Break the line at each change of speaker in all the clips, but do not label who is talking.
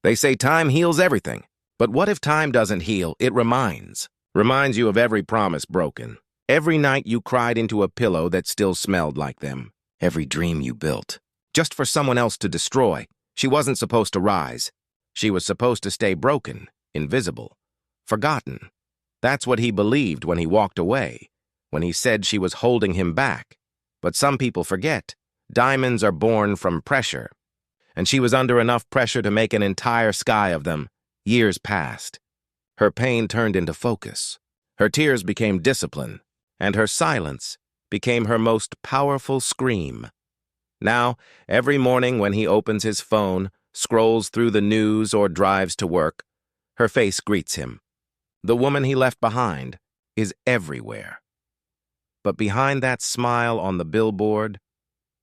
They say time heals everything. But what if time doesn't heal? It reminds. Reminds you of every promise broken. Every night you cried into a pillow that still smelled like them. Every dream you built. Just for someone else to destroy. She wasn't supposed to rise. She was supposed to stay broken, invisible, forgotten. That's what he believed when he walked away, when he said she was holding him back. But some people forget. Diamonds are born from pressure. And she was under enough pressure to make an entire sky of them. Years passed. Her pain turned into focus. Her tears became discipline, and her silence became her most powerful scream. Now, every morning when he opens his phone, scrolls through the news or drives to work, her face greets him. The woman he left behind is everywhere. But behind that smile on the billboard,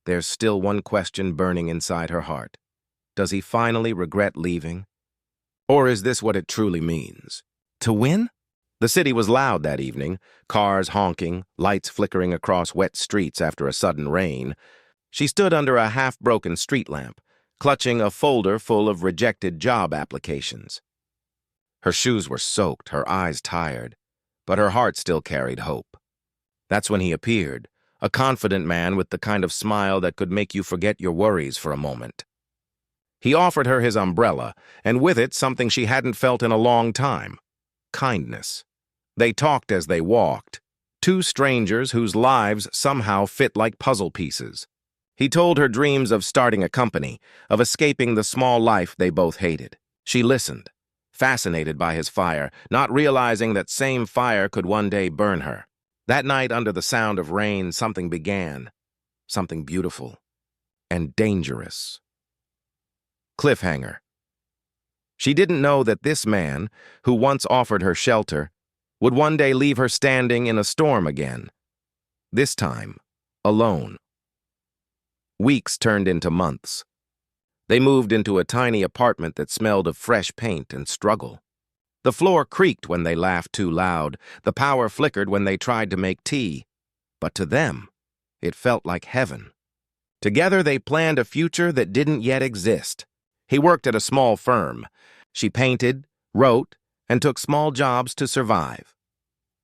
there's still one question burning inside her heart. Does he finally regret leaving? Or is this what it truly means? To win? The city was loud that evening, cars honking, lights flickering across wet streets after a sudden rain. She stood under a half-broken street lamp, clutching a folder full of rejected job applications. Her shoes were soaked, her eyes tired, but her heart still carried hope. That's when he appeared, a confident man with the kind of smile that could make you forget your worries for a moment. He offered her his umbrella, and with it something she hadn't felt in a long time: kindness. They talked as they walked, two strangers whose lives somehow fit like puzzle pieces. He told her dreams of starting a company, of escaping the small life they both hated. She listened, fascinated by his fire, not realizing that same fire could one day burn her. That night, under the sound of rain, something began, something beautiful and dangerous. Cliffhanger. She didn't know that this man, who once offered her shelter, would one day leave her standing in a storm again. This time, alone. Weeks turned into months. They moved into a tiny apartment that smelled of fresh paint and struggle. The floor creaked when they laughed too loud. The power flickered when they tried to make tea. But to them, it felt like heaven. Together they planned a future that didn't yet exist. He worked at a small firm. She painted, wrote, and took small jobs to survive.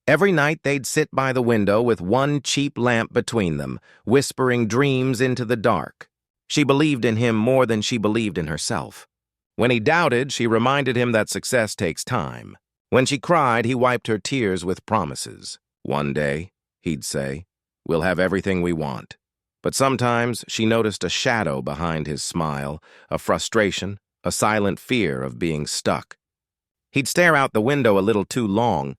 Every night they'd sit by the window with one cheap lamp between them, whispering dreams into the dark. She believed in him more than she believed in herself. When he doubted, she reminded him that success takes time. When she cried, he wiped her tears with promises. One day, he'd say, we'll have everything we want. But sometimes she noticed a shadow behind his smile, a frustration, a silent fear of being stuck. He'd stare out the window a little too long,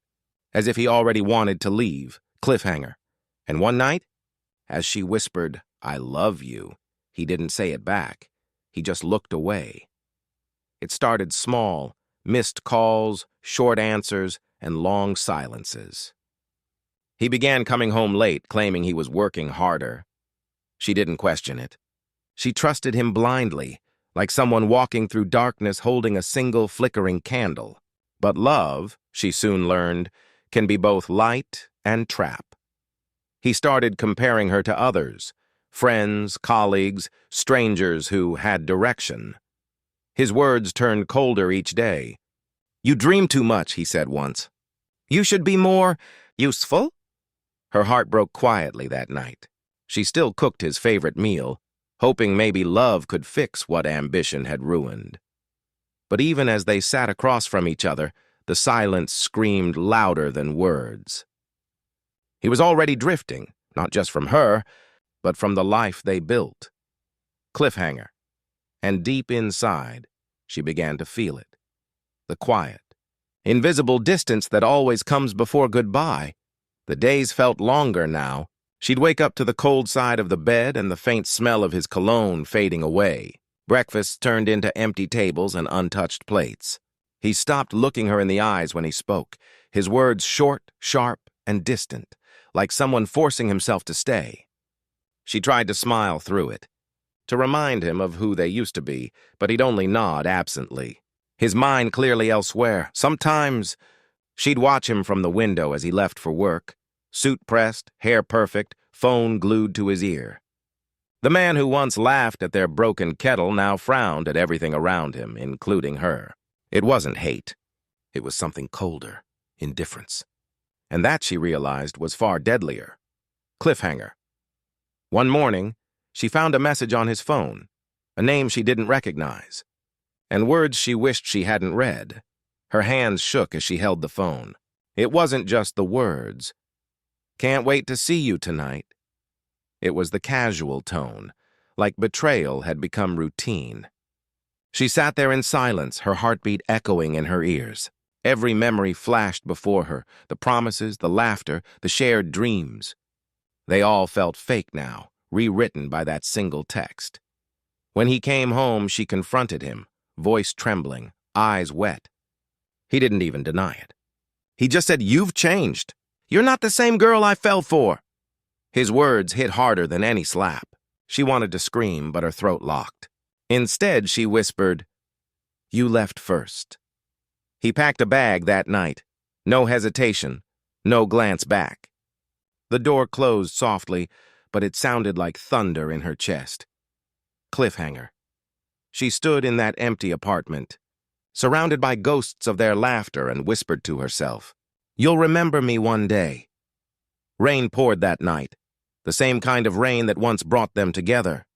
as if he already wanted to leave. Cliffhanger. And one night, as she whispered, I love you, he didn't say it back. He just looked away. It started small, missed calls, short answers, and long silences. He began coming home late, claiming he was working harder. She didn't question it. She trusted him blindly, like someone walking through darkness holding a single flickering candle. But love, she soon learned, can be both light and trap. He started comparing her to others, friends, colleagues, strangers who had direction. His words turned colder each day. You dream too much, he said once. You should be more useful? Her heart broke quietly that night. She still cooked his favorite meal, hoping maybe love could fix what ambition had ruined. But even as they sat across from each other, the silence screamed louder than words. He was already drifting, not just from her, but from the life they built. Cliffhanger. And deep inside, she began to feel it. The quiet, invisible distance that always comes before goodbye. The days felt longer now. She'd wake up to the cold side of the bed and the faint smell of his cologne fading away. Breakfasts turned into empty tables and untouched plates. He stopped looking her in the eyes when he spoke, his words short, sharp, and distant, like someone forcing himself to stay. She tried to smile through it, to remind him of who they used to be, but he'd only nod absently, his mind clearly elsewhere. Sometimes she'd watch him from the window as he left for work, suit pressed, hair perfect, phone glued to his ear. The man who once laughed at their broken kettle now frowned at everything around him, including her. It wasn't hate. It was something colder, indifference. And that, she realized, was far deadlier. Cliffhanger. One morning, she found a message on his phone, a name she didn't recognize, and words she wished she hadn't read. Her hands shook as she held the phone. It wasn't just the words. "Can't wait to see you tonight." It was the casual tone, like betrayal had become routine. She sat there in silence, her heartbeat echoing in her ears. Every memory flashed before her, the promises, the laughter, the shared dreams. They all felt fake now, rewritten by that single text. When he came home, she confronted him, voice trembling, eyes wet. He didn't even deny it. He just said, "You've changed. You're not the same girl I fell for." His words hit harder than any slap. She wanted to scream, but her throat locked. Instead, she whispered, "You left first." He packed a bag that night. No hesitation, no glance back. The door closed softly, but it sounded like thunder in her chest. Cliffhanger. She stood in that empty apartment, surrounded by ghosts of their laughter, and whispered to herself, "You'll remember me one day." Rain poured that night, the same kind of rain that once brought them together.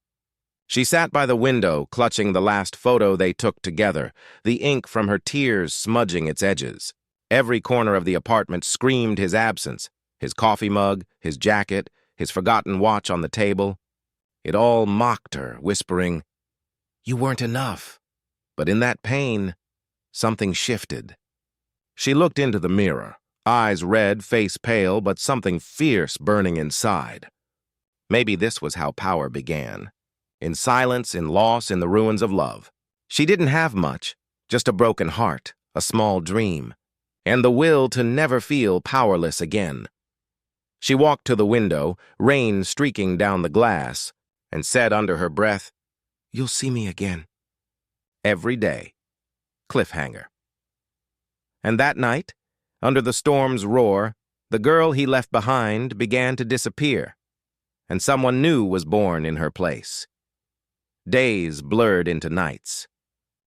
She sat by the window, clutching the last photo they took together, the ink from her tears smudging its edges. Every corner of the apartment screamed his absence, his coffee mug, his jacket, his forgotten watch on the table. It all mocked her, whispering, "You weren't enough." But in that pain, something shifted. She looked into the mirror, eyes red, face pale, but something fierce burning inside. Maybe this was how power began. In silence, in loss, in the ruins of love. She didn't have much, just a broken heart, a small dream, and the will to never feel powerless again. She walked to the window, rain streaking down the glass, and said under her breath, "You'll see me again." Every day. Cliffhanger. And that night, under the storm's roar, the girl he left behind began to disappear, and someone new was born in her place. Days blurred into nights.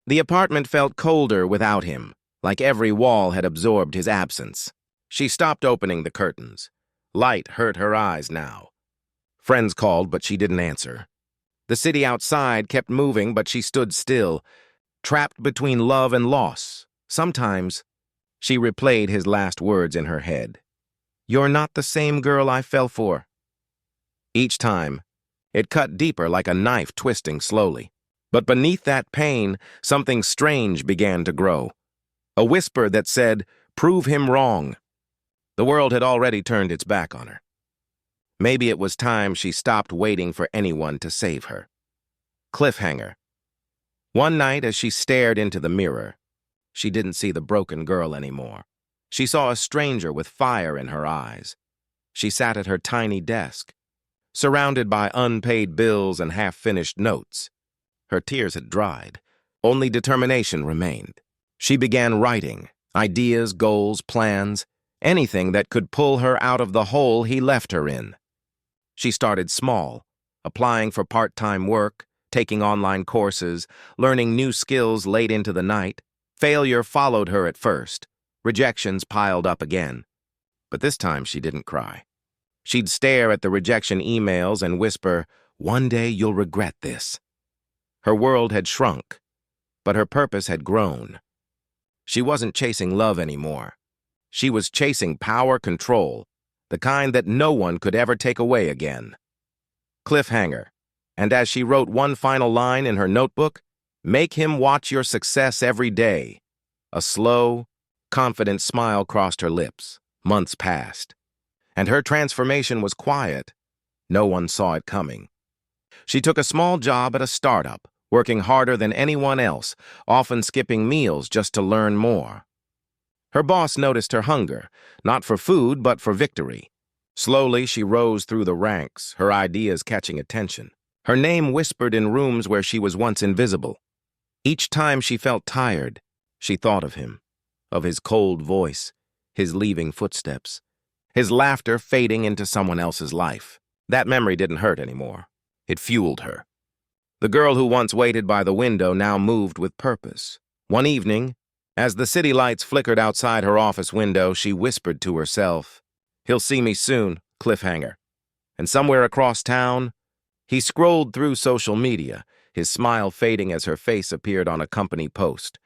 The apartment felt colder without him, like every wall had absorbed his absence. She stopped opening the curtains. Light hurt her eyes now. Friends called, but she didn't answer. The city outside kept moving, but she stood still, trapped between love and loss. Sometimes, she replayed his last words in her head. "You're not the same girl I fell for." Each time, it cut deeper like a knife twisting slowly. But beneath that pain, something strange began to grow. A whisper that said, "Prove him wrong." The world had already turned its back on her. Maybe it was time she stopped waiting for anyone to save her. Cliffhanger. One night, as she stared into the mirror, she didn't see the broken girl anymore. She saw a stranger with fire in her eyes. She sat at her tiny desk, surrounded by unpaid bills and half-finished notes. Her tears had dried. Only determination remained. She began writing, ideas, goals, plans, anything that could pull her out of the hole he left her in. She started small, applying for part-time work, taking online courses, learning new skills late into the night. Failure followed her at first. Rejections piled up again. But this time she didn't cry. She'd stare at the rejection emails and whisper, "One day you'll regret this." Her world had shrunk, but her purpose had grown. She wasn't chasing love anymore. She was chasing power, control, the kind that no one could ever take away again. Cliffhanger. And as she wrote one final line in her notebook, "Make him watch your success every day." A slow, confident smile crossed her lips. Months passed. And her transformation was quiet. No one saw it coming. She took a small job at a startup, working harder than anyone else, often skipping meals just to learn more. Her boss noticed her hunger, not for food, but for victory. Slowly, she rose through the ranks, her ideas catching attention. Her name whispered in rooms where she was once invisible. Each time she felt tired, she thought of him, of his cold voice, his leaving footsteps, his laughter fading into someone else's life. That memory didn't hurt anymore. It fueled her. The girl who once waited by the window now moved with purpose. One evening, as the city lights flickered outside her office window, she whispered to herself, "He'll see me soon, cliffhanger." And somewhere across town, he scrolled through social media, his smile fading as her face appeared on a company post.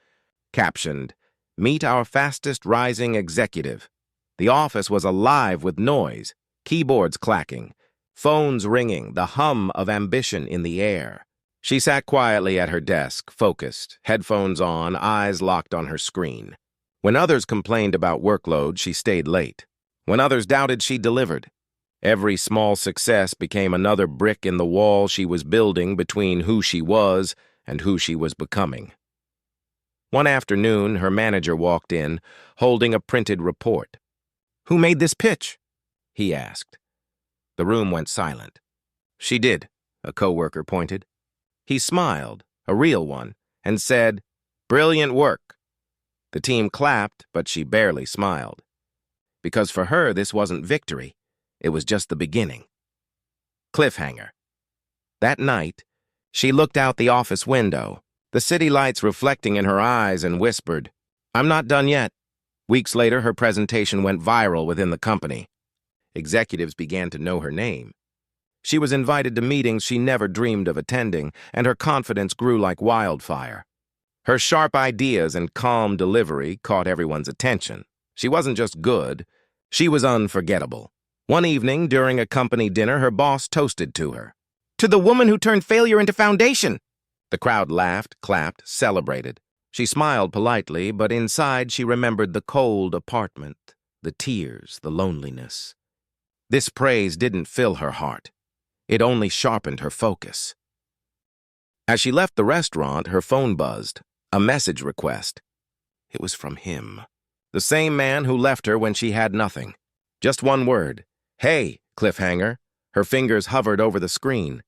Captioned, "Meet our fastest rising executive." The office was alive with noise, keyboards clacking, phones ringing, the hum of ambition in the air. She sat quietly at her desk, focused, headphones on, eyes locked on her screen. When others complained about workload, she stayed late. When others doubted, she delivered. Every small success became another brick in the wall she was building between who she was and who she was becoming. One afternoon, her manager walked in, holding a printed report. "Who made this pitch?" he asked. The room went silent. "She did," a coworker pointed. He smiled, a real one, and said, "Brilliant work." The team clapped, but she barely smiled. Because for her, this wasn't victory. It was just the beginning. Cliffhanger. That night, she looked out the office window, the city lights reflecting in her eyes, and whispered, "I'm not done yet." Weeks later, her presentation went viral within the company. Executives began to know her name. She was invited to meetings she never dreamed of attending, and her confidence grew like wildfire. Her sharp ideas and calm delivery caught everyone's attention. She wasn't just good, she was unforgettable. One evening, during a company dinner, her boss toasted to her. "To the woman who turned failure into foundation!" The crowd laughed, clapped, celebrated. She smiled politely, but inside she remembered the cold apartment, the tears, the loneliness. This praise didn't fill her heart. It only sharpened her focus. As she left the restaurant, her phone buzzed, a message request. It was from him, the same man who left her when she had nothing. Just one word, "Hey, cliffhanger." Her fingers hovered over the screen.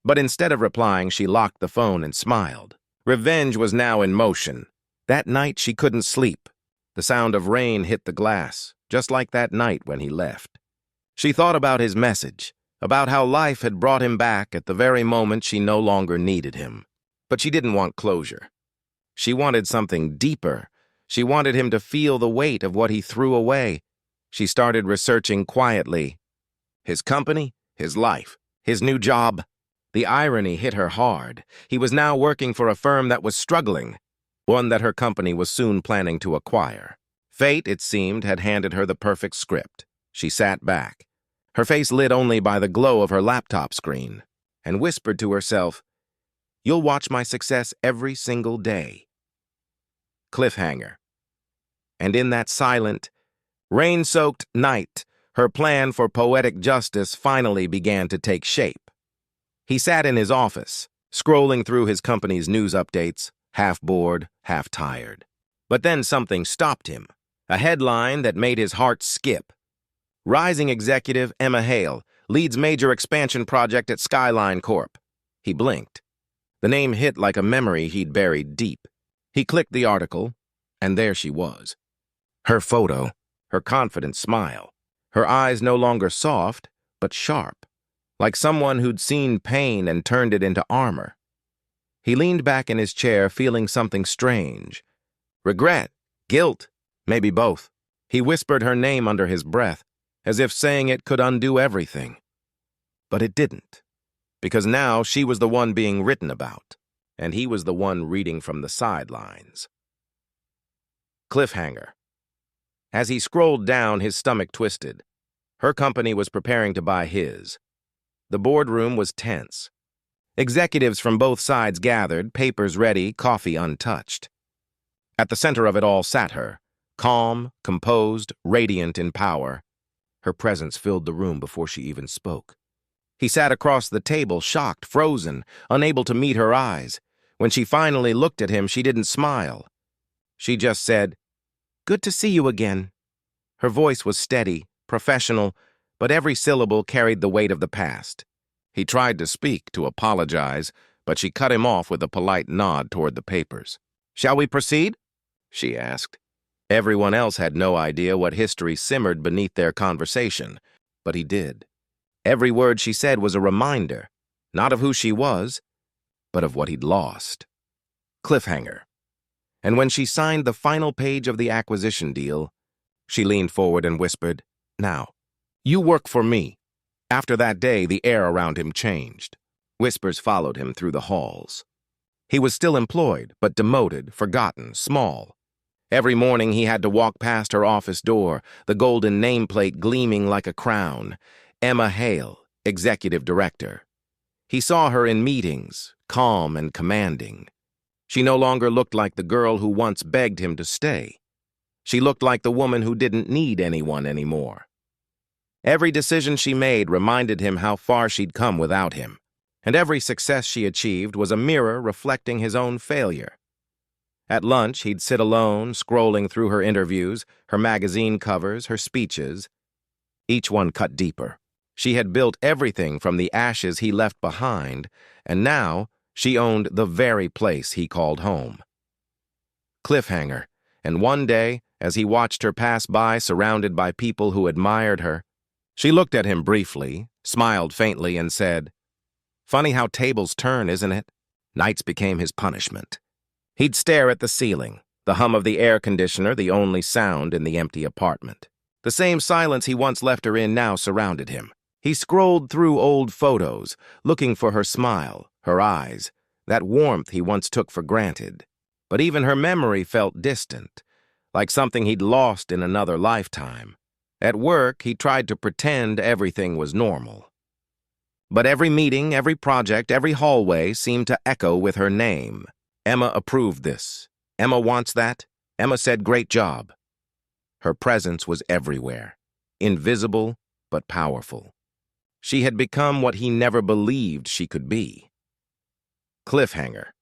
But instead of replying, she locked the phone and smiled. Revenge was now in motion. That night she couldn't sleep. The sound of rain hit the glass, just like that night when he left. She thought about his message, about how life had brought him back at the very moment she no longer needed him. But she didn't want closure. She wanted something deeper. She wanted him to feel the weight of what he threw away. She started researching quietly. His company, his life, his new job. The irony hit her hard. He was now working for a firm that was struggling, one that her company was soon planning to acquire. Fate, it seemed, had handed her the perfect script. She sat back, her face lit only by the glow of her laptop screen, and whispered to herself, "You'll watch my success every single day." Cliffhanger. And in that silent, rain-soaked night, her plan for poetic justice finally began to take shape. He sat in his office, scrolling through his company's news updates, half bored, half tired. But then something stopped him, a headline that made his heart skip. Rising executive Emma Hale leads major expansion project at Skyline Corp. He blinked. The name hit like a memory he'd buried deep. He clicked the article, and there she was. Her photo, her confident smile, her eyes no longer soft, but sharp, like someone who'd seen pain and turned it into armor. He leaned back in his chair, feeling something strange. Regret, guilt, maybe both. He whispered her name under his breath, as if saying it could undo everything. But it didn't, because now she was the one being written about, and he was the one reading from the sidelines. Cliffhanger. As he scrolled down, his stomach twisted. Her company was preparing to buy his. The boardroom was tense. Executives from both sides gathered, papers ready, coffee untouched. At the center of it all sat her, calm, composed, radiant in power. Her presence filled the room before she even spoke. He sat across the table, shocked, frozen, unable to meet her eyes. When she finally looked at him, she didn't smile. She just said, "Good to see you again." Her voice was steady, professional, but every syllable carried the weight of the past. He tried to speak, to apologize, but she cut him off with a polite nod toward the papers. "Shall we proceed?" she asked. Everyone else had no idea what history simmered beneath their conversation, but he did. Every word she said was a reminder. Not of who she was, but of what he'd lost. Cliffhanger. And when she signed the final page of the acquisition deal, she leaned forward and whispered, "Now, you work for me." After that day, the air around him changed. Whispers followed him through the halls. He was still employed, but demoted, forgotten, small. Every morning he had to walk past her office door, the golden nameplate gleaming like a crown. Emma Hale, executive director. He saw her in meetings, calm and commanding. She no longer looked like the girl who once begged him to stay. She looked like the woman who didn't need anyone anymore. Every decision she made reminded him how far she'd come without him, and every success she achieved was a mirror reflecting his own failure. At lunch, he'd sit alone, scrolling through her interviews, her magazine covers, her speeches. Each one cut deeper. She had built everything from the ashes he left behind, and now she owned the very place he called home. Cliffhanger, and one day, as he watched her pass by surrounded by people who admired her, she looked at him briefly, smiled faintly, and said, "Funny how tables turn, isn't it?" Nights became his punishment. He'd stare at the ceiling, the hum of the air conditioner the only sound in the empty apartment. The same silence he once left her in now surrounded him. He scrolled through old photos, looking for her smile, her eyes, that warmth he once took for granted. But even her memory felt distant, like something he'd lost in another lifetime. At work, he tried to pretend everything was normal. But every meeting, every project, every hallway seemed to echo with her name. Emma approved this. Emma wants that. Emma said, "Great job." Her presence was everywhere, invisible but powerful. She had become what he never believed she could be. Cliffhanger.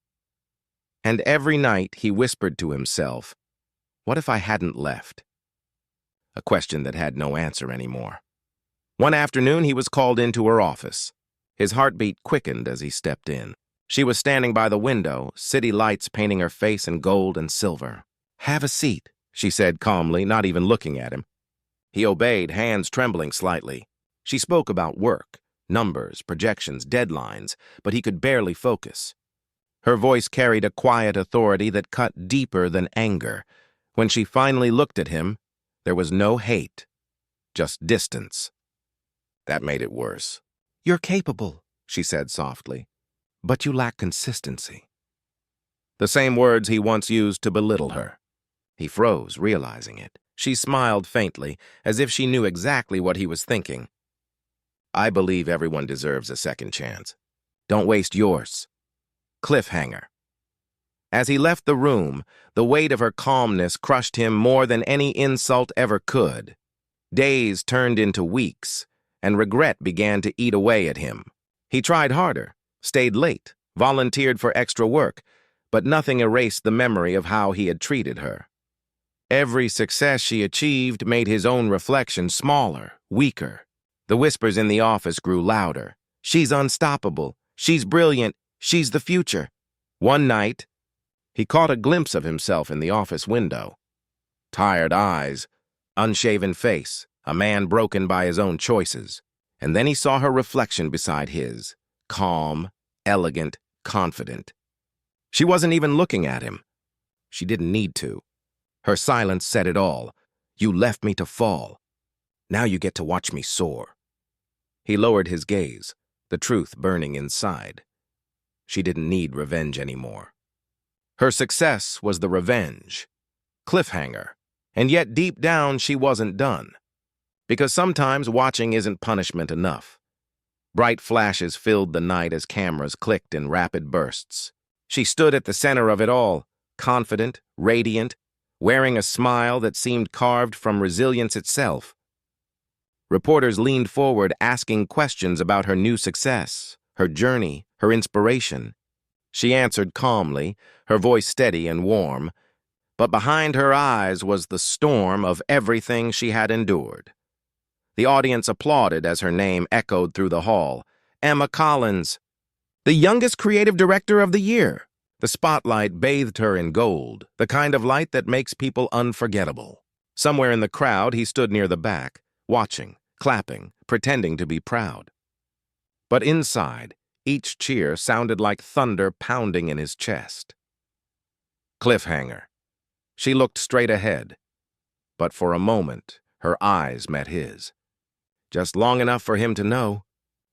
And every night he whispered to himself, "What if I hadn't left?" A question that had no answer anymore. One afternoon he was called into her office. His heartbeat quickened as he stepped in. She was standing by the window, city lights painting her face in gold and silver. "Have a seat," she said calmly, not even looking at him. He obeyed, hands trembling slightly. She spoke about work, numbers, projections, deadlines, but he could barely focus. Her voice carried a quiet authority that cut deeper than anger. When she finally looked at him, there was no hate, just distance. That made it worse. "You're capable," she said softly, "but you lack consistency." The same words he once used to belittle her. He froze, realizing it. She smiled faintly, as if she knew exactly what he was thinking. "I believe everyone deserves a second chance. Don't waste yours." Cliffhanger. As he left the room, the weight of her calmness crushed him more than any insult ever could. Days turned into weeks, and regret began to eat away at him. He tried harder, stayed late, volunteered for extra work, but nothing erased the memory of how he had treated her. Every success she achieved made his own reflection smaller, weaker. The whispers in the office grew louder. "She's unstoppable. She's brilliant. She's the future." One night, he caught a glimpse of himself in the office window. Tired eyes, unshaven face, a man broken by his own choices. And then he saw her reflection beside his, calm, elegant, confident. She wasn't even looking at him. She didn't need to. Her silence said it all. "You left me to fall. Now you get to watch me soar." He lowered his gaze, the truth burning inside. She didn't need revenge anymore. Her success was the revenge. Cliffhanger. And yet deep down she wasn't done. Because sometimes watching isn't punishment enough. Bright flashes filled the night as cameras clicked in rapid bursts. She stood at the center of it all, confident, radiant, wearing a smile that seemed carved from resilience itself. Reporters leaned forward asking questions about her new success, her journey, her inspiration. She answered calmly, her voice steady and warm, but behind her eyes was the storm of everything she had endured. The audience applauded as her name echoed through the hall. Emma Collins, the youngest creative director of the year. The spotlight bathed her in gold, the kind of light that makes people unforgettable. Somewhere in the crowd, he stood near the back, watching, clapping, pretending to be proud. But inside, Each cheer sounded like thunder pounding in his chest. Cliffhanger. She looked straight ahead, but for a moment, her eyes met his. Just long enough for him to know.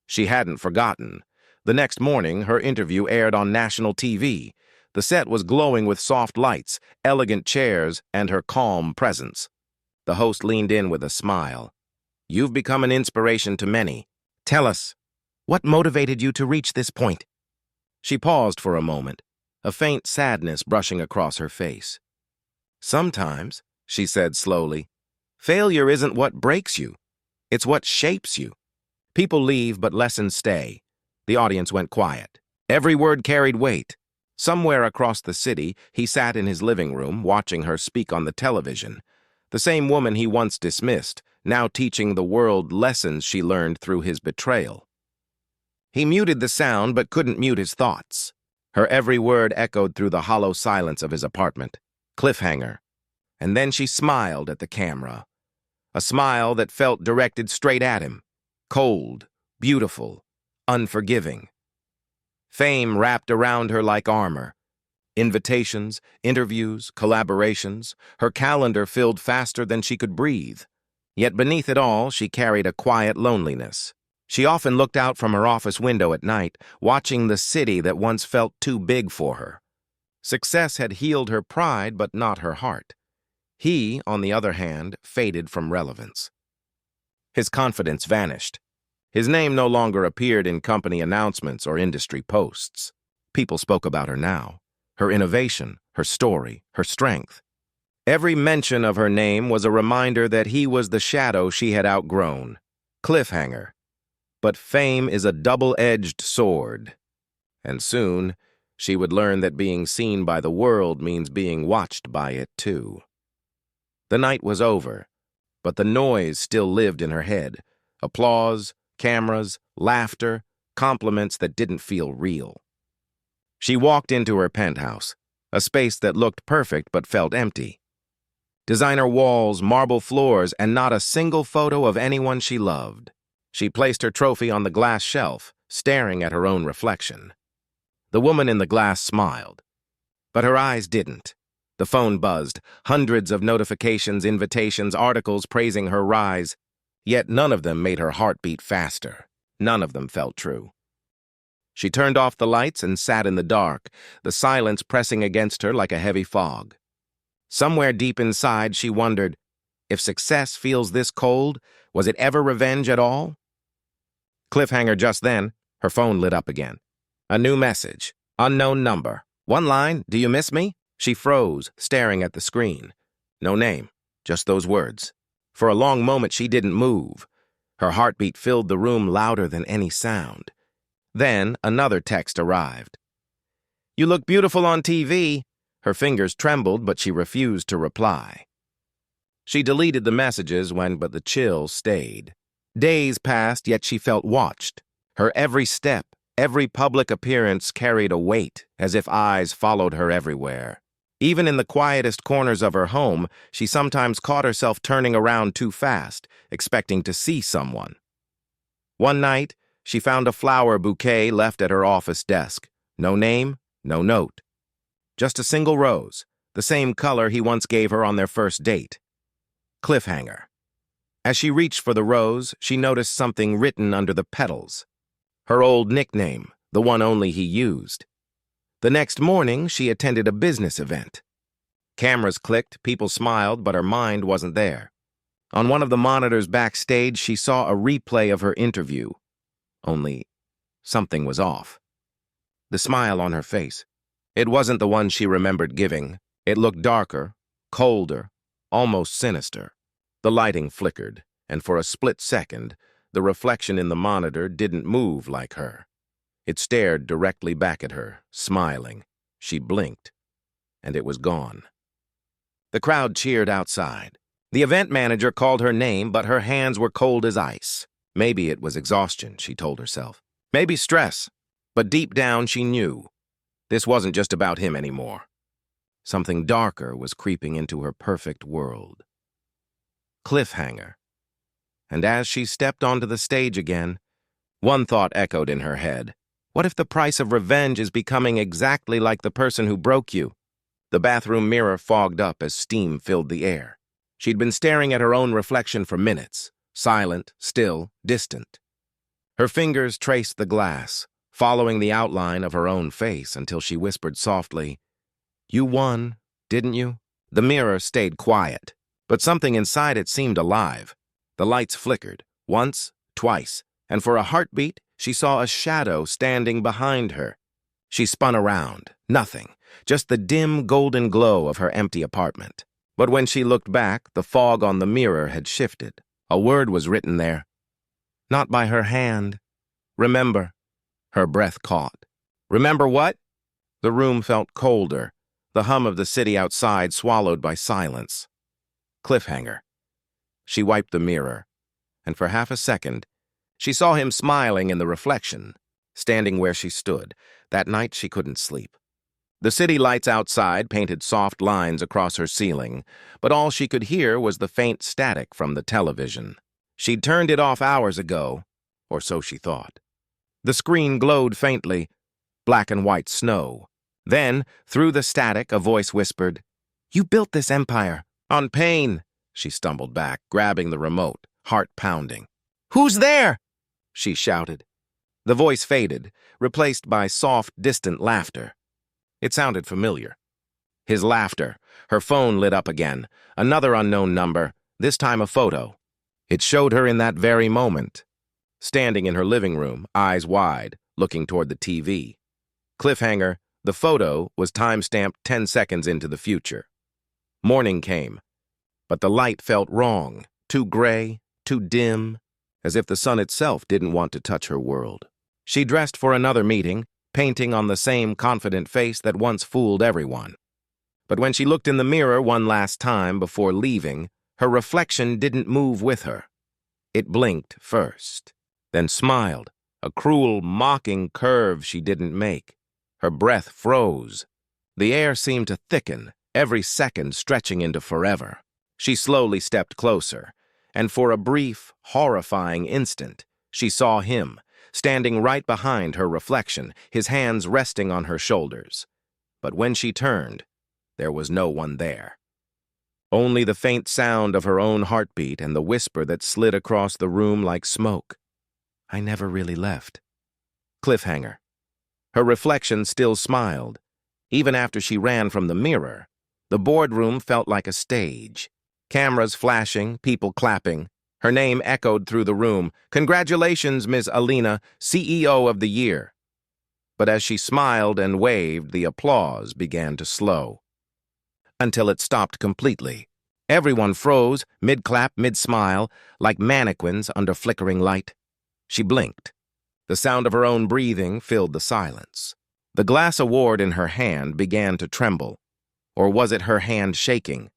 She hadn't forgotten. The next morning, her interview aired on national TV. The set was glowing with soft lights, elegant chairs, and her calm presence. The host leaned in with a smile. "You've become an inspiration to many. Tell us, what motivated you to reach this point?" She paused for a moment, a faint sadness brushing across her face. "Sometimes," she said slowly, "failure isn't what breaks you. It's what shapes you." People leave, but lessons stay. The audience went quiet. Every word carried weight. Somewhere across the city, he sat in his living room, watching her speak on the television. The same woman he once dismissed, now teaching the world lessons she learned through his betrayal. He muted the sound, but couldn't mute his thoughts. Her every word echoed through the hollow silence of his apartment. Cliffhanger. And then she smiled at the camera. A smile that felt directed straight at him. Cold, beautiful, unforgiving. Fame wrapped around her like armor. Invitations, interviews, collaborations, her calendar filled faster than she could breathe. Yet beneath it all, she carried a quiet loneliness. She often looked out from her office window at night, watching the city that once felt too big for her. Success had healed her pride, but not her heart. He, on the other hand, faded from relevance. His confidence vanished. His name no longer appeared in company announcements or industry posts. People spoke about her now. Her innovation, her story, her strength. Every mention of her name was a reminder that he was the shadow she had outgrown. Cliffhanger. But fame is a double-edged sword. And soon, she would learn that being seen by the world means being watched by it too. The night was over, but the noise still lived in her head. Applause, cameras, laughter, compliments that didn't feel real. She walked into her penthouse, a space that looked perfect but felt empty. Designer walls, marble floors, and not a single photo of anyone she loved. She placed her trophy on the glass shelf, staring at her own reflection. The woman in the glass smiled, but her eyes didn't. The phone buzzed, hundreds of notifications, invitations, articles praising her rise, yet none of them made her heart beat faster. None of them felt true. She turned off the lights and sat in the dark, the silence pressing against her like a heavy fog. Somewhere deep inside, she wondered, if success feels this cold, was it ever revenge at all? Cliffhanger just then, her phone lit up again. A new message. Unknown number. One line, "Do you miss me?" She froze, staring at the screen. No name, just those words. For a long moment, she didn't move. Her heartbeat filled the room louder than any sound. Then, another text arrived. "You look beautiful on TV." Her fingers trembled, but she refused to reply. She deleted the messages but the chill stayed. Days passed, yet she felt watched. Her every step, every public appearance carried a weight, as if eyes followed her everywhere. Even in the quietest corners of her home, she sometimes caught herself turning around too fast, expecting to see someone. One night, she found a flower bouquet left at her office desk. No name, no note. Just a single rose, the same color he once gave her on their first date. Cliffhanger. As she reached for the rose, she noticed something written under the petals. Her old nickname, the one only he used. The next morning, she attended a business event. Cameras clicked, people smiled, but her mind wasn't there. On one of the monitors backstage, she saw a replay of her interview. Only, something was off. The smile on her face. It wasn't the one she remembered giving. It looked darker, colder, almost sinister. The lighting flickered, and for a split second, the reflection in the monitor didn't move like her. It stared directly back at her, smiling. She blinked, and it was gone. The crowd cheered outside. The event manager called her name, but her hands were cold as ice. Maybe it was exhaustion, she told herself. Maybe stress. But deep down, she knew. This wasn't just about him anymore. Something darker was creeping into her perfect world. Cliffhanger. And as she stepped onto the stage again, one thought echoed in her head. What if the price of revenge is becoming exactly like the person who broke you? The bathroom mirror fogged up as steam filled the air. She'd been staring at her own reflection for minutes, silent, still, distant. Her fingers traced the glass, following the outline of her own face until she whispered softly, "You won, didn't you?" The mirror stayed quiet, but something inside it seemed alive. The lights flickered, once, twice, and for a heartbeat, she saw a shadow standing behind her. She spun around. Nothing, just the dim golden glow of her empty apartment. But when she looked back, the fog on the mirror had shifted. A word was written there. Not by her hand. Remember. Her breath caught. Remember what? The room felt colder, the hum of the city outside swallowed by silence. Cliffhanger. She wiped the mirror, and for half a second, she saw him smiling in the reflection, standing where she stood. That night she couldn't sleep. The city lights outside painted soft lines across her ceiling, but all she could hear was the faint static from the television. She'd turned it off hours ago, or so she thought. The screen glowed faintly, black and white snow. Then, through the static, a voice whispered, "You built this empire on pain." She stumbled back, grabbing the remote, heart pounding. "Who's there?" she shouted. The voice faded, replaced by soft, distant laughter. It sounded familiar. His laughter. Her phone lit up again. Another unknown number, this time a photo. It showed her in that very moment, standing in her living room, eyes wide, looking toward the TV. Cliffhanger, the photo was time-stamped 10 seconds into the future. Morning came, but the light felt wrong, too gray, too dim, as if the sun itself didn't want to touch her world. She dressed for another meeting, painting on the same confident face that once fooled everyone. But when she looked in the mirror one last time before leaving, her reflection didn't move with her. It blinked first, then smiled, a cruel, mocking curve she didn't make. Her breath froze. The air seemed to thicken, every second stretching into forever. She slowly stepped closer, and for a brief, horrifying instant, she saw him, standing right behind her reflection, his hands resting on her shoulders. But when she turned, there was no one there. Only the faint sound of her own heartbeat and the whisper that slid across the room like smoke. "I never really left." Cliffhanger. Her reflection still smiled. Even after she ran from the mirror, the boardroom felt like a stage. Cameras flashing, people clapping. Her name echoed through the room. "Congratulations, Ms. Alina, CEO of the Year." But as she smiled and waved, the applause began to slow. Until it stopped completely. Everyone froze, mid-clap, mid-smile, like mannequins under flickering light. She blinked. The sound of her own breathing filled the silence. The glass award in her hand began to tremble. Or was it her hand shaking?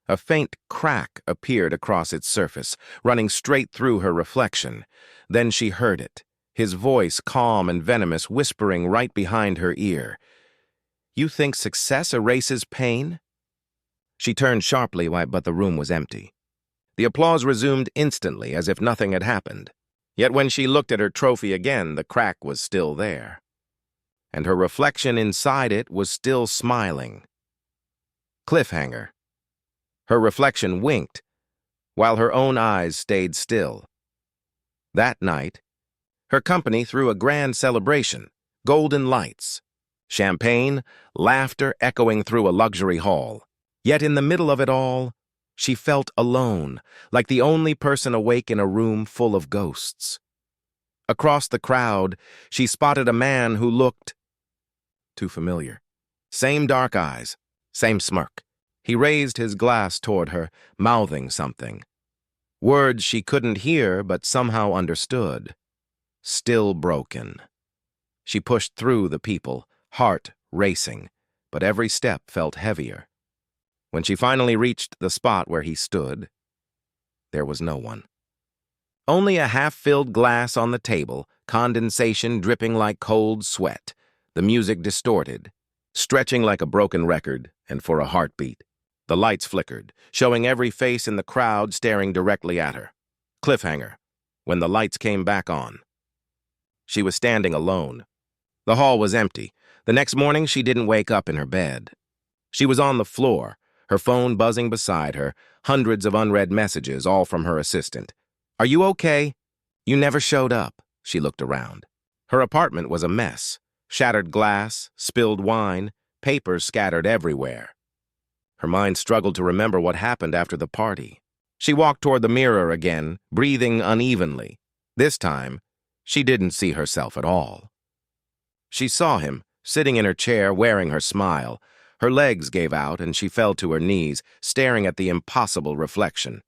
A faint crack appeared across its surface, running straight through her reflection. Then she heard it, his voice calm and venomous, whispering right behind her ear. "You think success erases pain?" She turned sharply, but the room was empty. The applause resumed instantly, as if nothing had happened. Yet when she looked at her trophy again, the crack was still there. And her reflection inside it was still smiling. Cliffhanger. Her reflection winked, while her own eyes stayed still. That night, her company threw a grand celebration, golden lights, champagne, laughter echoing through a luxury hall. Yet in the middle of it all, she felt alone, like the only person awake in a room full of ghosts. Across the crowd, she spotted a man who looked too familiar. Same dark eyes, same smirk. He raised his glass toward her, mouthing something. Words she couldn't hear but somehow understood. Still broken. She pushed through the people, heart racing, but every step felt heavier. When she finally reached the spot where he stood, there was no one. Only a half-filled glass on the table, condensation dripping like cold sweat, the music distorted, stretching like a broken record, and for a heartbeat. The lights flickered, showing every face in the crowd staring directly at her. Cliffhanger. When the lights came back on, she was standing alone, The hall was empty. The next morning, she didn't wake up in her bed. She was on the floor, her phone buzzing beside her, hundreds of unread messages, all from her assistant. "Are you okay? You never showed up." She looked around. Her apartment was a mess. Shattered glass, spilled wine, papers scattered everywhere. Her mind struggled to remember what happened after the party. She walked toward the mirror again, breathing unevenly. This time, she didn't see herself at all. She saw him, sitting in her chair, wearing her smile. Her legs gave out, and she fell to her knees, staring at the impossible reflection.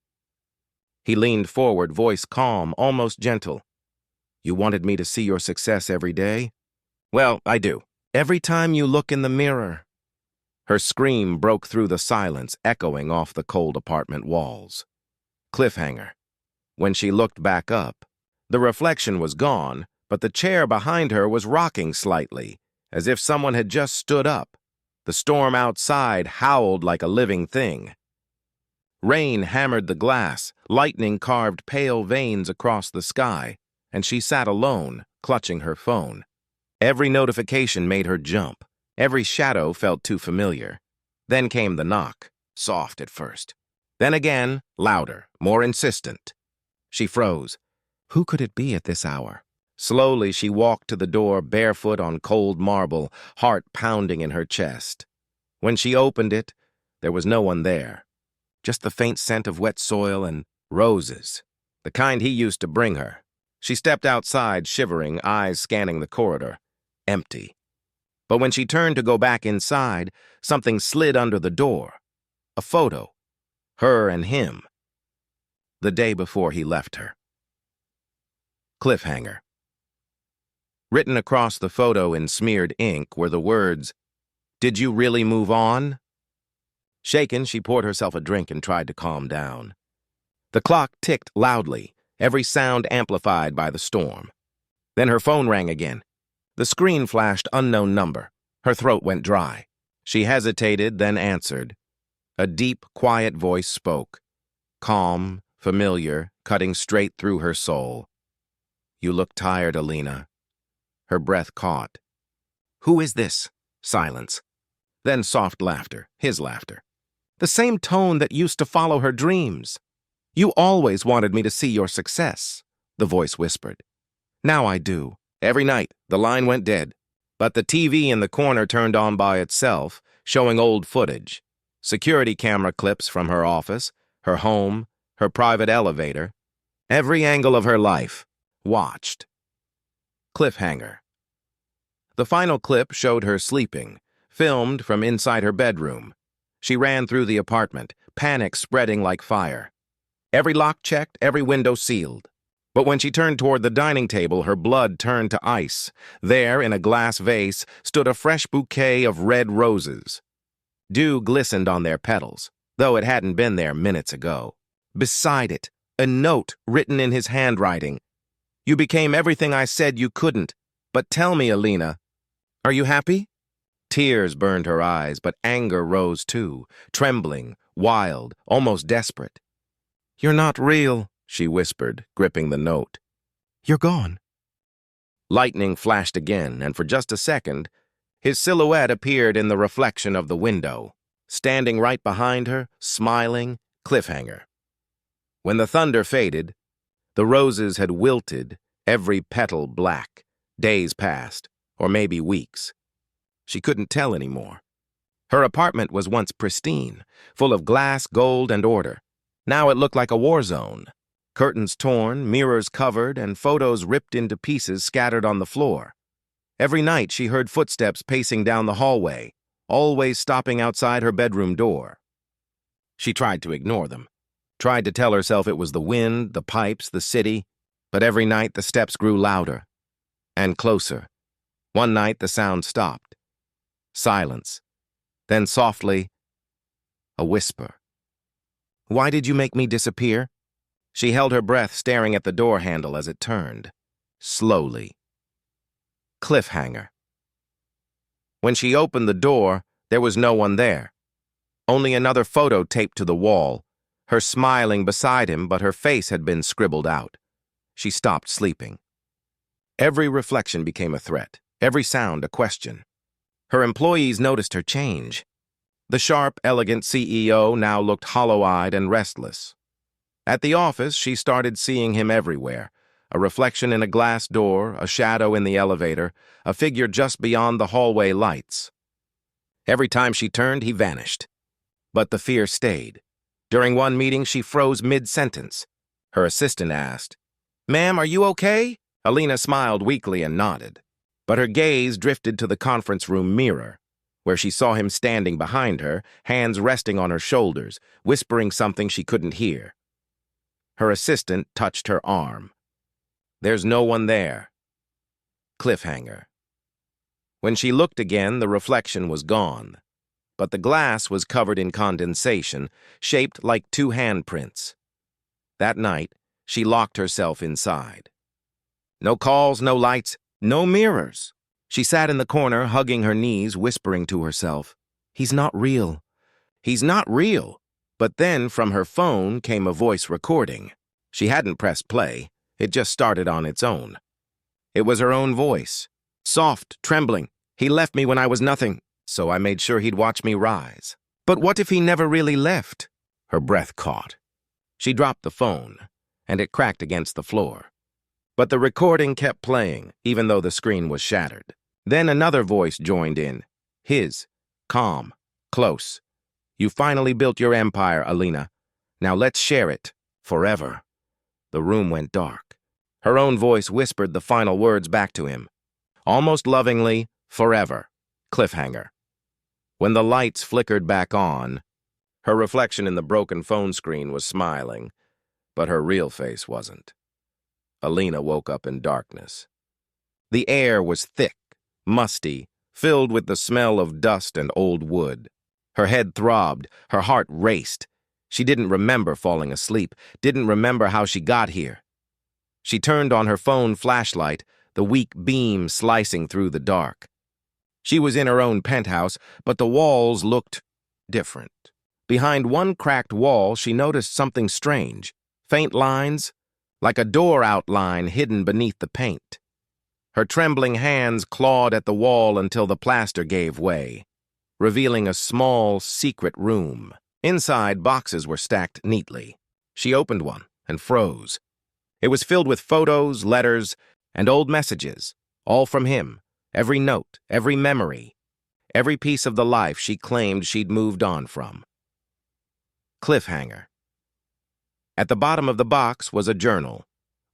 He leaned forward, voice calm, almost gentle. "You wanted me to see your success every day? Well, I do. Every time you look in the mirror." Her scream broke through the silence, echoing off the cold apartment walls. Cliffhanger. When she looked back up, the reflection was gone, but the chair behind her was rocking slightly, as if someone had just stood up. The storm outside howled like a living thing. Rain hammered the glass, lightning carved pale veins across the sky, and she sat alone, clutching her phone. Every notification made her jump. Every shadow felt too familiar. Then came the knock, soft at first. Then again, louder, more insistent. She froze. Who could it be at this hour? Slowly, she walked to the door, barefoot on cold marble, heart pounding in her chest. When she opened it, there was no one there. Just the faint scent of wet soil and roses, the kind he used to bring her. She stepped outside, shivering, eyes scanning the corridor. Empty. But when she turned to go back inside, something slid under the door. A photo. Her and him. The day before he left her. Cliffhanger. Written across the photo in smeared ink were the words, "Did you really move on?" Shaken, she poured herself a drink and tried to calm down. The clock ticked loudly, every sound amplified by the storm. Then her phone rang again. The screen flashed unknown number. Her throat went dry. She hesitated, then answered. A deep, quiet voice spoke. Calm, familiar, cutting straight through her soul. "You look tired, Alina." Her breath caught. "Who is this?" Silence. Then soft laughter, his laughter. The same tone that used to follow her dreams. "You always wanted me to see your success," the voice whispered. "Now I do." Every night, the line went dead. But the TV in the corner turned on by itself, showing old footage. Security camera clips from her office, her home, her private elevator. Every angle of her life. Watched. Cliffhanger. The final clip showed her sleeping, filmed from inside her bedroom. She ran through the apartment, panic spreading like fire. Every lock checked, every window sealed. But when she turned toward the dining table, her blood turned to ice. There, in a glass vase, stood a fresh bouquet of red roses. Dew glistened on their petals, though it hadn't been there minutes ago. Beside it, a note written in his handwriting. "You became everything I said you couldn't. But tell me, Alina, are you happy?" Tears burned her eyes, but anger rose too, trembling, wild, almost desperate. "You're not real," she whispered, gripping the note. "You're gone." Lightning flashed again, and for just a second, his silhouette appeared in the reflection of the window, standing right behind her, smiling, cliffhanger. When the thunder faded, the roses had wilted, every petal black. Days passed, or maybe weeks. She couldn't tell anymore. Her apartment was once pristine, full of glass, gold, and order. Now it looked like a war zone. Curtains torn, mirrors covered, and photos ripped into pieces scattered on the floor. Every night she heard footsteps pacing down the hallway, always stopping outside her bedroom door. She tried to ignore them, tried to tell herself it was the wind, the pipes, the city, but every night the steps grew louder and closer. One night the sound stopped. Silence. Then softly, a whisper. "Why did you make me disappear?" She held her breath, staring at the door handle as it turned. Slowly. Cliffhanger. When she opened the door, there was no one there. Only another photo taped to the wall, her smiling beside him, but her face had been scribbled out. She stopped sleeping. Every reflection became a threat. every sound a question. Her employees noticed her change. The sharp, elegant CEO now looked hollow-eyed and restless. At the office, she started seeing him everywhere, a reflection in a glass door, a shadow in the elevator, a figure just beyond the hallway lights. Every time she turned, he vanished. But the fear stayed. During one meeting, she froze mid-sentence. Her assistant asked, "Ma'am, are you okay?" Alina smiled weakly and nodded. But her gaze drifted to the conference room mirror, where she saw him standing behind her, hands resting on her shoulders, whispering something she couldn't hear. Her assistant touched her arm. "There's no one there." Cliffhanger. When she looked again, the reflection was gone, but the glass was covered in condensation, shaped like two handprints. That night, she locked herself inside. No calls, no lights, no mirrors. She sat in the corner, hugging her knees, whispering to herself, "He's not real. He's not real." But then, from her phone, came a voice recording. She hadn't pressed play. It just started on its own. It was her own voice, soft, trembling. "He left me when I was nothing, so I made sure he'd watch me rise. But what if he never really left?" Her breath caught. She dropped the phone, and it cracked against the floor. But the recording kept playing, even though the screen was shattered. Then another voice joined in. His, calm, close. "You finally built your empire, Alina. Now let's share it, forever." The room went dark. Her own voice whispered the final words back to him. Almost lovingly, "Forever." Cliffhanger. When the lights flickered back on, her reflection in the broken phone screen was smiling, but her real face wasn't. Alina woke up in darkness. The air was thick, musty, filled with the smell of dust and old wood. Her head throbbed, her heart raced. She didn't remember falling asleep, didn't remember how she got here. She turned on her phone flashlight, the weak beam slicing through the dark. She was in her own penthouse, but the walls looked different. Behind one cracked wall, she noticed something strange. Faint lines, like a door outline hidden beneath the paint. Her trembling hands clawed at the wall until the plaster gave way, revealing a small, secret room. Inside, boxes were stacked neatly. She opened one and froze. It was filled with photos, letters, and old messages, all from him, every note, every memory, every piece of the life she claimed she'd moved on from. Cliffhanger. At the bottom of the box was a journal,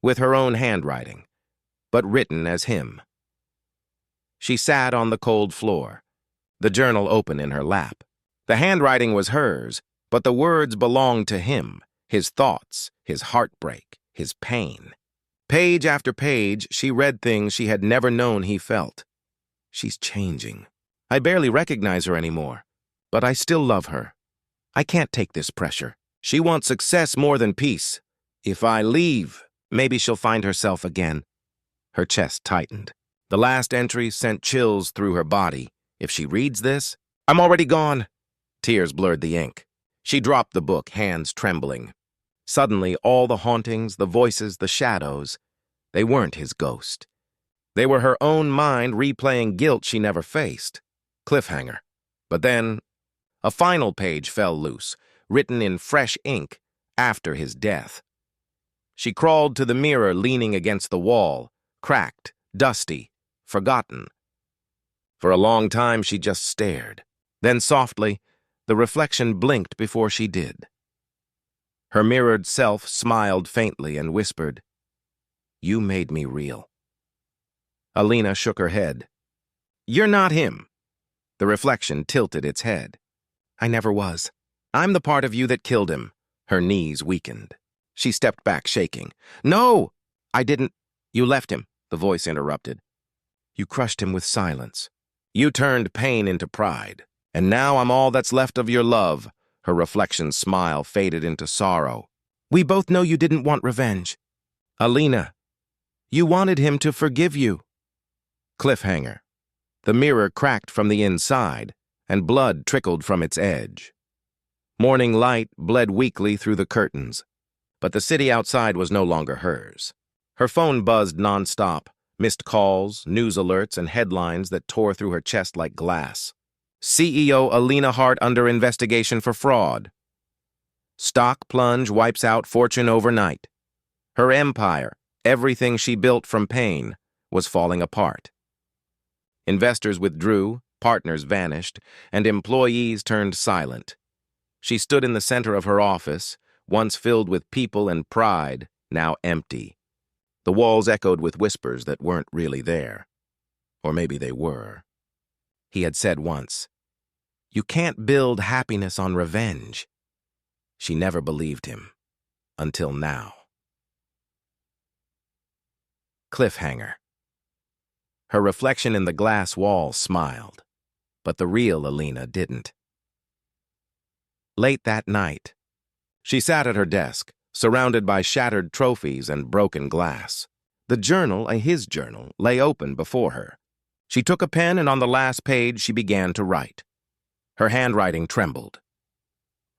with her own handwriting, but written as him. She sat on the cold floor, the journal open in her lap. The handwriting was hers, but the words belonged to him, his thoughts, his heartbreak, his pain. Page after page, she read things she had never known he felt. "She's changing. I barely recognize her anymore, but I still love her. I can't take this pressure. She wants success more than peace. If I leave, maybe she'll find herself again." Her chest tightened. The last entry sent chills through her body. If she reads this, "I'm already gone." Tears blurred the ink. She dropped the book, hands trembling. Suddenly, all the hauntings, the voices, the shadows, they weren't his ghost. They were her own mind replaying guilt she never faced. Cliffhanger. But then, a final page fell loose, written in fresh ink after his death. She crawled to the mirror leaning against the wall, cracked, dusty, forgotten. For a long time she just stared. Then softly, the reflection blinked before she did. Her mirrored self smiled faintly and whispered, "You made me real." Alina shook her head. "You're not him." The reflection tilted its head. "I never was. I'm the part of you that killed him." Her knees weakened. She stepped back, shaking. "No! I didn't." "You left him," the voice interrupted. "You crushed him with silence. You turned pain into pride. And now I'm all that's left of your love." Her reflection's smile faded into sorrow. "We both know you didn't want revenge. Alina, you wanted him to forgive you." Cliffhanger. The mirror cracked from the inside, and blood trickled from its edge. Morning light bled weakly through the curtains, but the city outside was no longer hers. Her phone buzzed nonstop, Missed calls, news alerts, and headlines that tore through her chest like glass. CEO Alina Hart under investigation for fraud. Stock plunge wipes out fortune overnight. Her empire, everything she built from pain, was falling apart. Investors withdrew, partners vanished, and employees turned silent. She stood in the center of her office, once filled with people and pride, now empty. The walls echoed with whispers that weren't really there. Or maybe they were. He had said once, "You can't build happiness on revenge." She never believed him. Until now. Cliffhanger. Her reflection in the glass wall smiled, but the real Alina didn't. Late that night, she sat at her desk, surrounded by shattered trophies and broken glass. His journal, lay open before her. She took a pen and on the last page she began to write. Her handwriting trembled.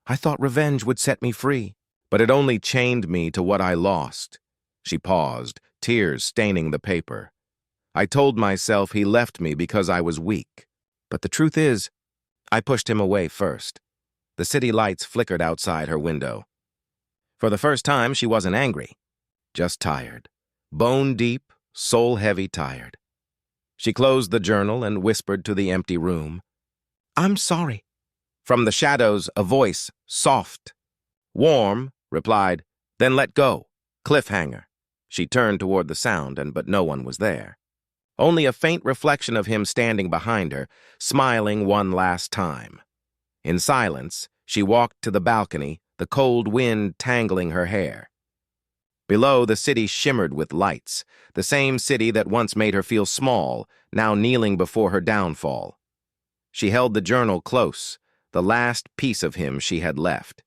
"I thought revenge would set me free, but it only chained me to what I lost." She paused, tears staining the paper. "I told myself he left me because I was weak. But the truth is, I pushed him away first." The city lights flickered outside her window. For the first time, she wasn't angry, just tired. Bone-deep, soul-heavy tired. She closed the journal and whispered to the empty room, "I'm sorry." From the shadows, a voice, soft, warm, replied, "Then let go." Cliffhanger. She turned toward the sound, but no one was there. Only a faint reflection of him standing behind her, smiling one last time. In silence, she walked to the balcony, the cold wind tangling her hair. Below, the city shimmered with lights, the same city that once made her feel small, now kneeling before her downfall. She held the journal close, the last piece of him she had left.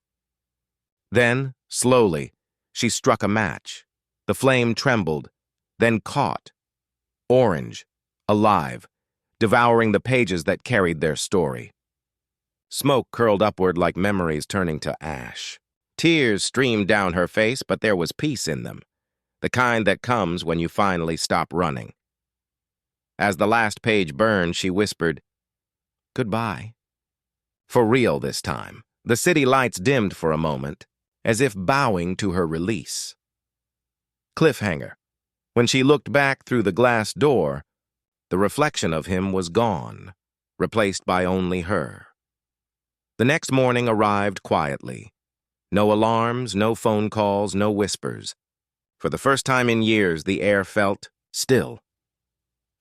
Then, slowly, she struck a match. The flame trembled, then caught. Orange, alive, devouring the pages that carried their story. Smoke curled upward like memories turning to ash. Tears streamed down her face, but there was peace in them, the kind that comes when you finally stop running. As the last page burned, she whispered, "Goodbye." For real this time. The city lights dimmed for a moment, as if bowing to her release. Cliffhanger. When she looked back through the glass door, the reflection of him was gone, replaced by only her. The next morning arrived quietly. No alarms, no phone calls, no whispers. For the first time in years, the air felt still.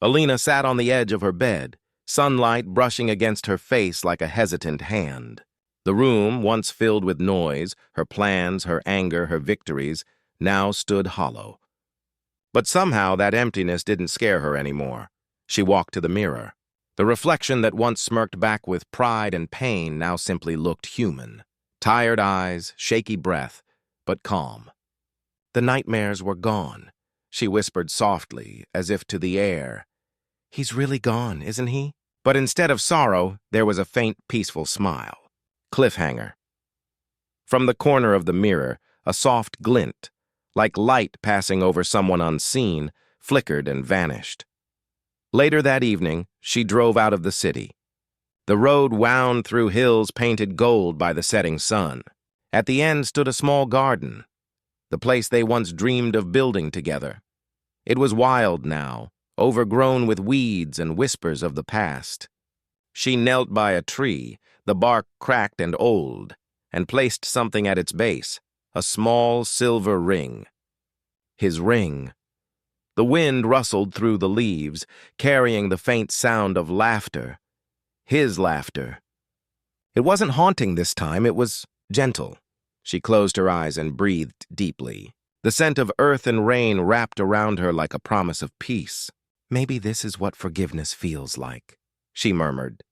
Alina sat on the edge of her bed, sunlight brushing against her face like a hesitant hand. The room, once filled with noise, her plans, her anger, her victories, now stood hollow. But somehow that emptiness didn't scare her anymore. She walked to the mirror. The reflection that once smirked back with pride and pain now simply looked human. Tired eyes, shaky breath, but calm. The nightmares were gone. She whispered softly, as if to the air, "He's really gone, isn't he?" But instead of sorrow, there was a faint, peaceful smile. Cliffhanger. From the corner of the mirror, a soft glint, like light passing over someone unseen, flickered and vanished. Later that evening, she drove out of the city. The road wound through hills painted gold by the setting sun. At the end stood a small garden, the place they once dreamed of building together. It was wild now, overgrown with weeds and whispers of the past. She knelt by a tree, the bark cracked and old, and placed something at its base, a small silver ring. His ring. The wind rustled through the leaves, carrying the faint sound of laughter. His laughter. It wasn't haunting this time, it was gentle. She closed her eyes and breathed deeply. The scent of earth and rain wrapped around her like a promise of peace. "Maybe this is what forgiveness feels like," she murmured.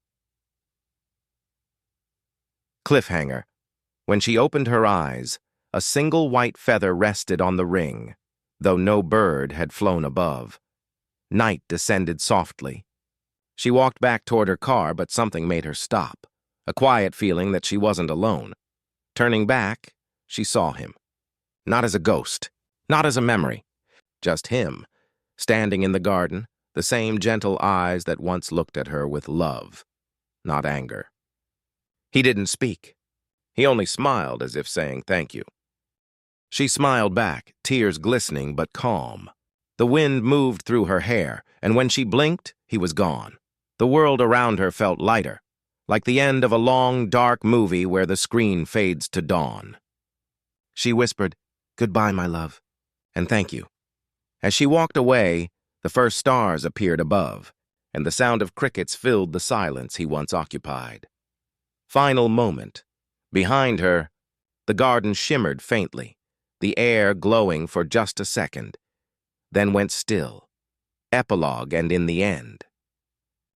Cliffhanger. When she opened her eyes, a single white feather rested on the ring, though no bird had flown above. Night descended softly. She walked back toward her car, but something made her stop, a quiet feeling that she wasn't alone. Turning back, she saw him. Not as a ghost, not as a memory, just him, Standing in the garden, the same gentle eyes that once looked at her with love, not anger. He didn't speak. He only smiled as if saying thank you. She smiled back, tears glistening but calm. The wind moved through her hair, and when she blinked, he was gone. The world around her felt lighter, like the end of a long, dark movie where the screen fades to dawn. She whispered, "Goodbye, my love, and thank you." As she walked away, the first stars appeared above, and the sound of crickets filled the silence he once occupied. Final moment. Behind her, the garden shimmered faintly, the air glowing for just a second, then went still. Epilogue and in the end.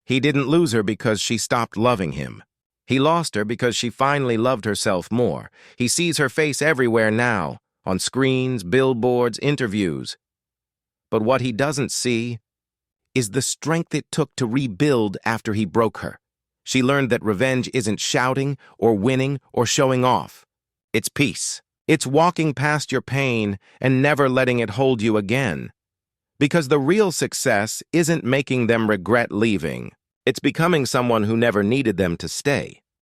He didn't lose her because she stopped loving him. He lost her because she finally loved herself more. He sees her face everywhere now, on screens, billboards, interviews. But what he doesn't see is the strength it took to rebuild after he broke her. She learned that revenge isn't shouting or winning or showing off. It's peace. It's walking past your pain and never letting it hold you again. Because the real success isn't making them regret leaving. It's becoming someone who never needed them to stay.